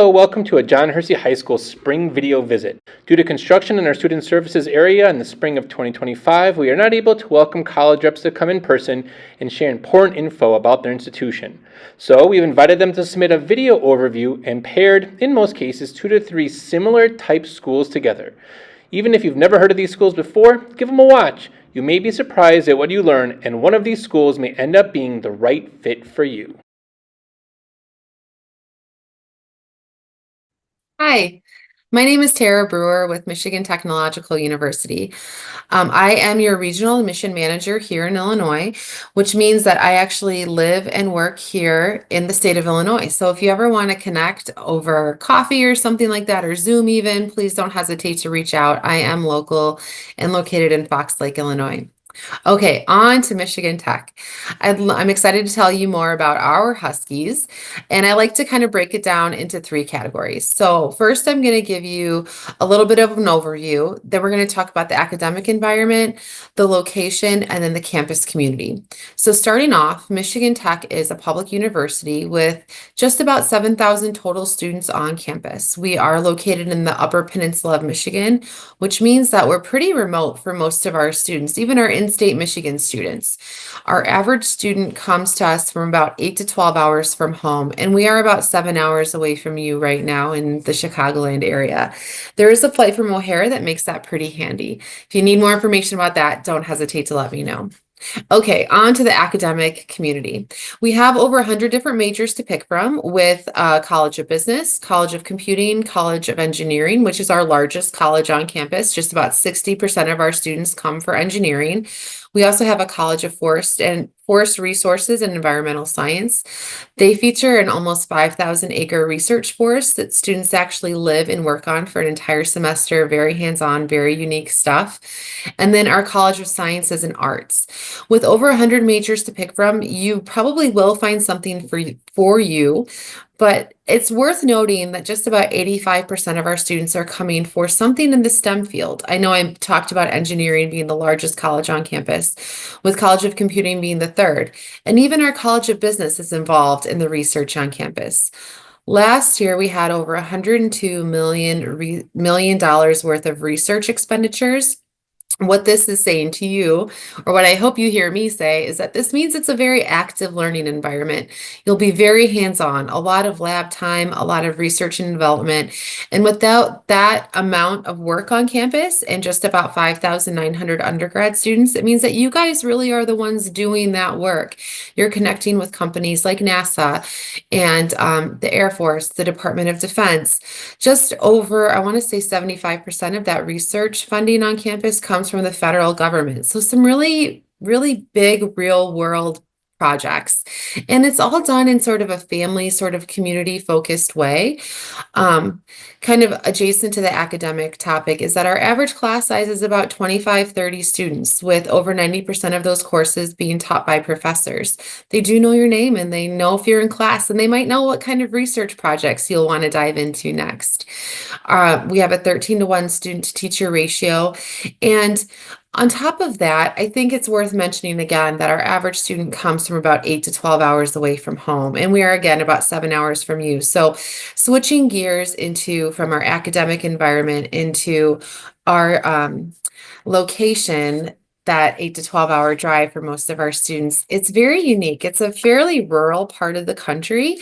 Hello, welcome to a John Hersey High School spring video visit. Due to construction in our student services area in the spring of 2025, we are not able to welcome college reps to come in person and share important info about their institution. So we've invited them to submit a video overview and paired, in most cases, 2 to 3 similar type schools together. Even if you've never heard of these schools before, give them a watch. You may be surprised at what you learn, and one of these schools may end up being the right fit for you. Hi, my name is Tara Brewer with Michigan Technological University. I am your regional admission manager here in Illinois, which means that I actually live and work here in the state of Illinois. So if you ever want to connect over coffee or something like that, or Zoom even, please don't hesitate to reach out. I am local and located in Fox Lake, Illinois. Okay, on to Michigan Tech. I'm excited to tell you more about our Huskies, and I like to kind of break it down into 3 categories. So first, I'm going to give you a little bit of an overview. Then we're going to talk about the academic environment, the location, and then the campus community. So starting off, Michigan Tech is a public university with just about 7,000 total students on campus. We are located in the Upper Peninsula of Michigan, which means that we're pretty remote for most of our students, even our in-state Michigan students. Our average student comes to us from about 8 to 12 hours from home, and we are about 7 hours away from you right now in the Chicagoland area. There is a flight from O'Hare that makes that pretty handy. If you need more information about that, don't hesitate to let me know. Okay, on to the academic community. We have over 100 different majors to pick from with College of Business, College of Computing, College of Engineering, which is our largest college on campus. Just about 60% of our students come for engineering. We also have a College of Forest Resources and Environmental Science. They feature an almost 5,000-acre research forest that students actually live and work on for an entire semester. Very hands-on, very unique stuff. And then our College of Sciences and Arts. With over 100 majors to pick from, you probably will find something for you, but it's worth noting that just about 85% of our students are coming for something in the STEM field. I know I talked about engineering being the largest college on campus, with College of Computing being the third, and even our College of Business is involved in the research on campus. Last year, we had over $102 million worth of research expenditures. What this is saying to you, or what I hope you hear me say, is that this means it's a very active learning environment. You'll be very hands-on, a lot of lab time, a lot of research and development. And without that amount of work on campus and just about 5,900 undergrad students, it means that you guys really are the ones doing that work. You're connecting with companies like NASA and the Air Force, the Department of Defense. Just over, I want to say 75% of that research funding on campus comes from the federal government. So some really, really big real world projects. And it's all done in sort of a family, sort of community focused way. Kind of adjacent to the academic topic is that our average class size is about 25, 30 students, with over 90% of those courses being taught by professors. They do know your name and they know if you're in class, and they might know what kind of research projects you'll want to dive into next. We have a 13-to-1 student to teacher ratio. And on top of that, I think it's worth mentioning again that our average student comes from about 8 to 12 hours away from home, and we are again about 7 hours from you. So switching gears from our academic environment into our location, that 8 to 12 hour drive for most of our students, it's very unique. It's a fairly rural part of the country.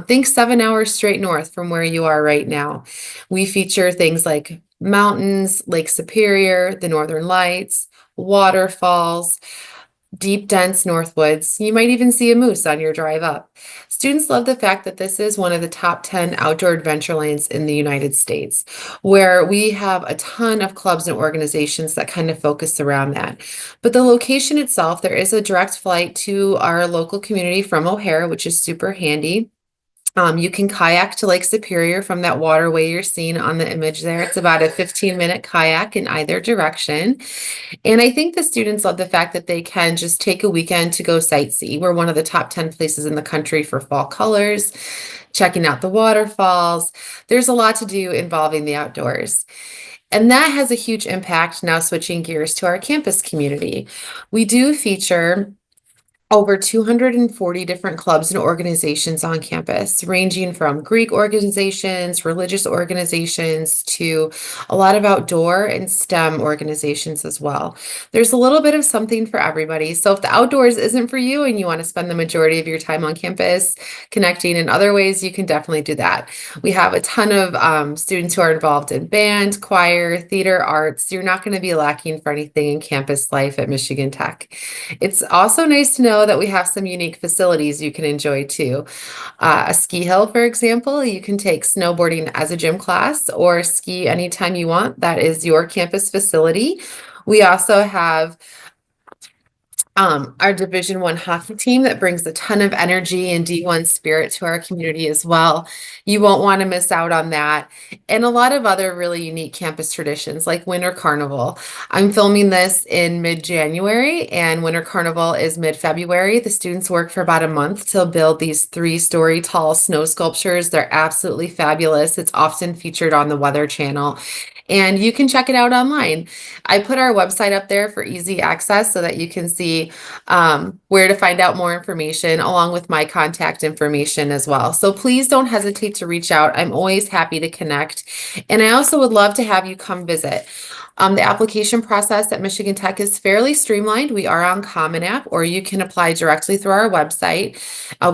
Think 7 hours straight north from where you are right now. We feature things like mountains, Lake Superior, the Northern Lights, waterfalls, deep, dense northwoods. You might even see a moose on your drive up. Students love the fact that this is one of the top 10 outdoor adventure lanes in the United States, where we have a ton of clubs and organizations that kind of focus around that. But the location itself, there is a direct flight to our local community from O'Hare, which is super handy. You can kayak to Lake Superior from that waterway you're seeing on the image there. It's about a 15-minute kayak in either direction. And I think the students love the fact that they can just take a weekend to go sightsee. We're one of the top 10 places in the country for fall colors, checking out the waterfalls. There's a lot to do involving the outdoors. And that has a huge impact, now switching gears to our campus community. We do feature over 240 different clubs and organizations on campus, ranging from Greek organizations, religious organizations, to a lot of outdoor and STEM organizations as well. There's a little bit of something for everybody. So if the outdoors isn't for you and you want to spend the majority of your time on campus connecting in other ways, you can definitely do that. We have a ton of students who are involved in band, choir, theater, arts. You're not going to be lacking for anything in campus life at Michigan Tech. It's also nice to know that we have some unique facilities you can enjoy too. A ski hill, for example, you can take snowboarding as a gym class or ski anytime you want. That is your campus facility. We also have our Division I hockey team that brings a ton of energy and D1 spirit to our community as well. You won't want to miss out on that. And a lot of other really unique campus traditions like Winter Carnival. I'm filming this in mid-January, and Winter Carnival is mid-February. The students work for about a month to build these 3-story tall snow sculptures. They're absolutely fabulous. It's often featured on the Weather Channel, and you can check it out online. I put our website up there for easy access so that you can see where to find out more information, along with my contact information as well. So please don't hesitate to reach out. I'm always happy to connect. And I also would love to have you come visit. The application process at Michigan Tech is fairly streamlined. We are on Common App, or you can apply directly through our website.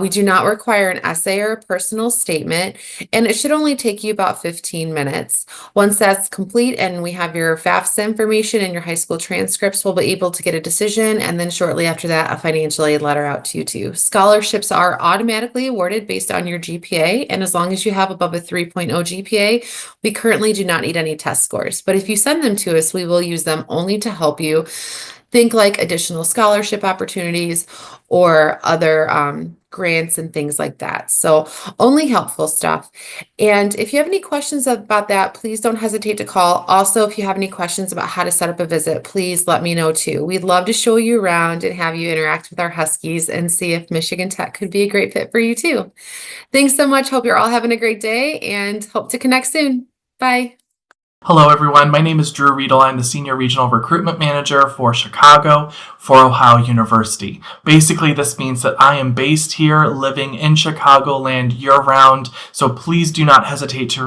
We do not require an essay or a personal statement, and it should only take you about 15 minutes. Once that's complete and we have your FAFSA information and your high school transcripts, we'll be able to get a decision, and then shortly after that, a financial aid letter out to you too. Scholarships are automatically awarded based on your GPA, and as long as you have above a 3.0 GPA, we currently do not need any test scores. But if you send them to us, we will use them only to help you. Think like additional scholarship opportunities or other grants and things like that. So only helpful stuff. And if you have any questions about that, please don't hesitate to call. Also, if you have any questions about how to set up a visit, please let me know too. We'd love to show you around and have you interact with our Huskies and see if Michigan Tech could be a great fit for you too. Thanks so much. Hope you're all having a great day and hope to connect soon. Bye. Hello, everyone. My name is Drew Readel. I'm the Senior Regional Recruitment Manager for Chicago for Ohio University. Basically, this means that I am based here, living in Chicagoland year-round, so please do not hesitate to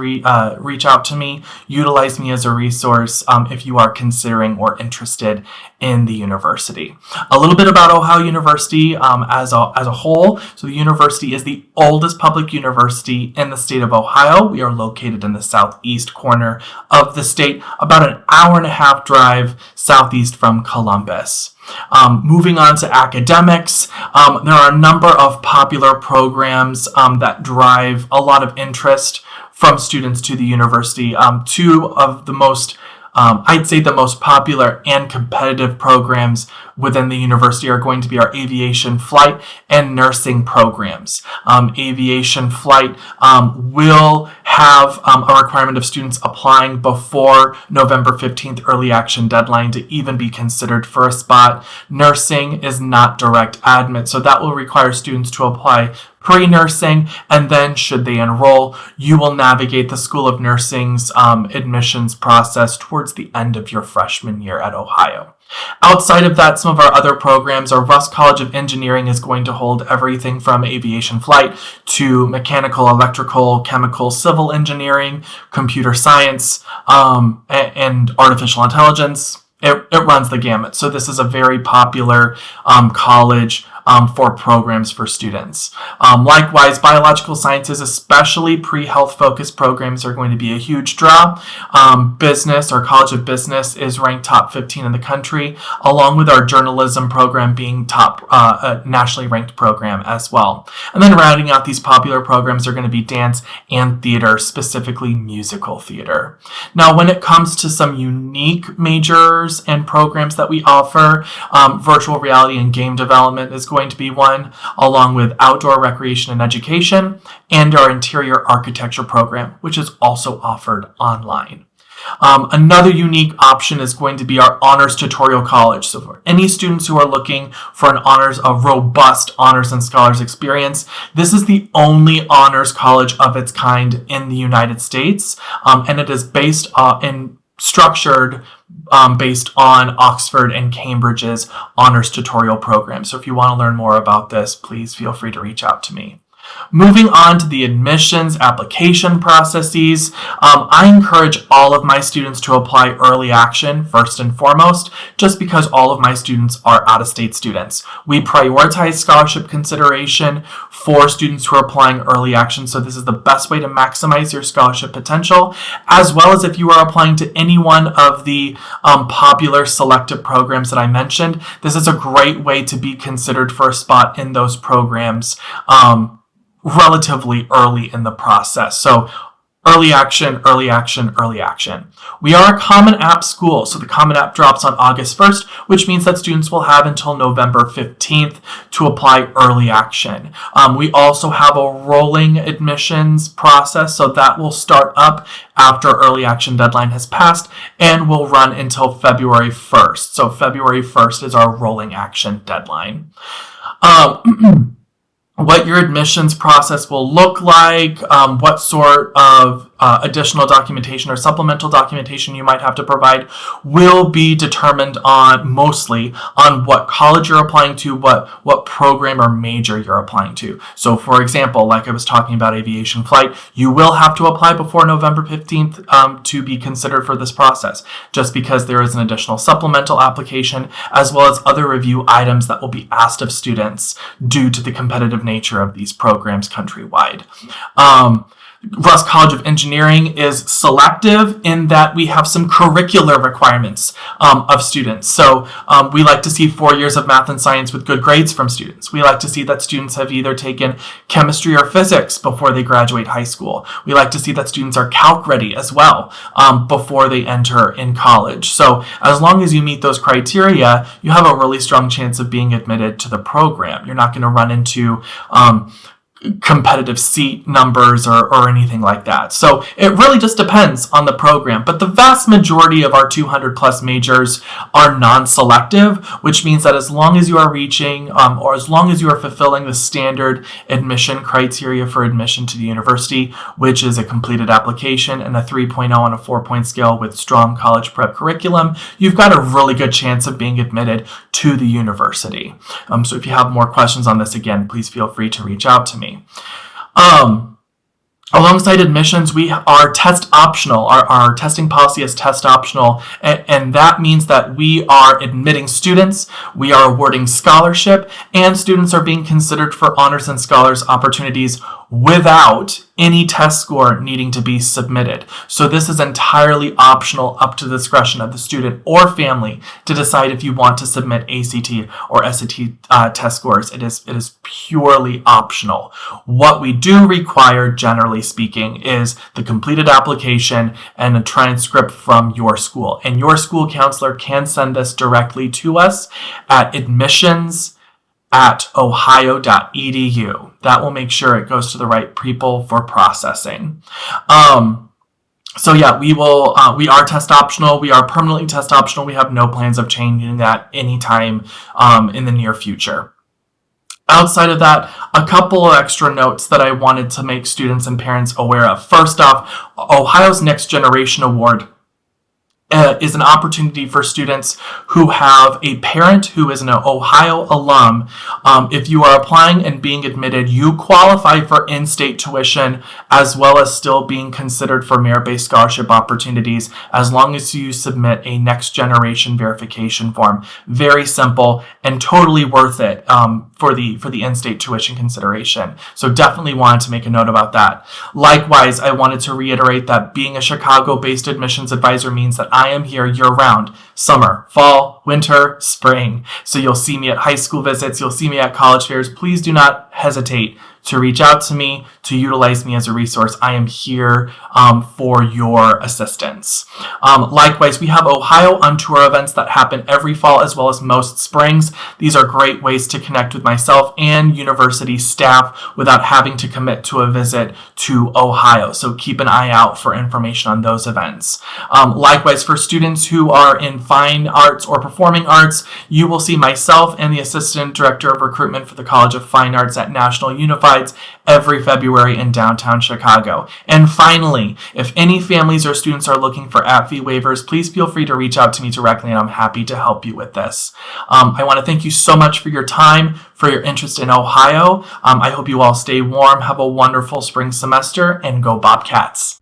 reach out to me. Utilize me as a resource if you are considering or interested in the university. A little bit about Ohio University as a whole. So the university is the oldest public university in the state of Ohio. We are located in the southeast corner of the state, about an hour-and-a-half drive southeast from Columbus. Moving on to academics, there are a number of popular programs that drive a lot of interest from students to the university. Two of the most I'd say the most popular and competitive programs within the university are going to be our aviation flight and nursing programs. Aviation flight will have a requirement of students applying before November 15th early action deadline to even be considered for a spot. Nursing is not direct admit, so that will require students to apply pre-nursing, and then should they enroll, you will navigate the School of Nursing's admissions process towards the end of your freshman year at Ohio. Outside of that, some of our other programs, our Russ College of Engineering is going to hold everything from aviation flight to mechanical, electrical, chemical, civil engineering, computer science, and artificial intelligence. It runs the gamut. So this is a very popular college for programs for students. Likewise, biological sciences, especially pre-health focused programs, are going to be a huge draw. Business, or College of Business, is ranked top 15 in the country, along with our journalism program being top nationally ranked program as well. And then rounding out these popular programs are going to be dance and theater, specifically musical theater. Now, when it comes to some unique majors and programs that we offer, virtual reality and game development is going to be one, along with outdoor recreation and education, and our interior architecture program, which is also offered online. Another unique option is going to be our honors tutorial college. So for any students who are looking for a robust honors and scholars experience, this is the only honors college of its kind in the United States, and it is based structured based on Oxford and Cambridge's honors tutorial program. So if you want to learn more about this, please feel free to reach out to me. Moving on to the admissions application processes, I encourage all of my students to apply early action first and foremost, just because all of my students are out-of-state students. We prioritize scholarship consideration for students who are applying early action, so this is the best way to maximize your scholarship potential, as well as if you are applying to any one of the popular selective programs that I mentioned. This is a great way to be considered for a spot in those programs relatively early in the process. So early action, early action, early action. We are a Common App school, so the Common App drops on August 1st, which means that students will have until November 15th to apply early action. We also have a rolling admissions process, so that will start up after early action deadline has passed and will run until February 1st. So February 1st is our rolling action deadline. What your admissions process will look like, what sort of additional documentation or supplemental documentation you might have to provide will be determined mostly on what college you're applying to, what program or major you're applying to. So for example, like I was talking about aviation flight, you will have to apply before November 15th to be considered for this process, just because there is an additional supplemental application as well as other review items that will be asked of students due to the competitive nature of these programs countrywide. Russ College of Engineering is selective in that we have some curricular requirements of students. So we like to see 4 years of math and science with good grades from students. We like to see that students have either taken chemistry or physics before they graduate high school. We like to see that students are calc ready as well before they enter in college. So as long as you meet those criteria, you have a really strong chance of being admitted to the program. You're not going to run into competitive seat numbers or anything like that. So it really just depends on the program, but the vast majority of our 200 plus majors are non-selective, which means that as long as you are reaching or as long as you are fulfilling the standard admission criteria for admission to the university, which is a completed application and a 3.0 on a 4-point scale with strong college prep curriculum, you've got a really good chance of being admitted to the university. So if you have more questions on this, again, please feel free to reach out to me. Alongside admissions, we are test optional. Our testing policy is test optional, and that means that we are admitting students, we are awarding scholarship, and students are being considered for honors and scholars opportunities without any test score needing to be submitted. So this is entirely optional, up to the discretion of the student or family to decide if you want to submit ACT or SAT test scores. It is purely optional. What we do require, generally speaking, is the completed application and a transcript from your school. And your school counselor can send this directly to us at admissions@ohio.edu. That will make sure it goes to the right people for processing. So yeah, we are test optional. We are permanently test optional. We have no plans of changing that anytime in the near future. Outside of that, a couple of extra notes that I wanted to make students and parents aware of. First off, Ohio's Next Generation Award is an opportunity for students who have a parent who is an Ohio alum. If you are applying and being admitted, you qualify for in-state tuition as well as still being considered for merit-based scholarship opportunities as long as you submit a next generation verification form. Very simple and totally worth it for the in-state tuition consideration. So definitely wanted to make a note about that. Likewise, I wanted to reiterate that being a Chicago-based admissions advisor means that I am here year-round, summer, fall, winter, spring. So you'll see me at high school visits, you'll see me at college fairs. Please do not hesitate to reach out to me, to utilize me as a resource. I am here for your assistance. Likewise, we have Ohio on Tour events that happen every fall as well as most springs. These are great ways to connect with myself and university staff without having to commit to a visit to Ohio. So keep an eye out for information on those events. Likewise, for students who are in fine arts or performing arts, you will see myself and the Assistant Director of Recruitment for the College of Fine Arts at National Unified Rides every February in downtown Chicago. And finally, if any families or students are looking for app fee waivers, please feel free to reach out to me directly and I'm happy to help you with this. I want to thank you so much for your time, for your interest in Ohio. I hope you all stay warm, have a wonderful spring semester, and go Bobcats.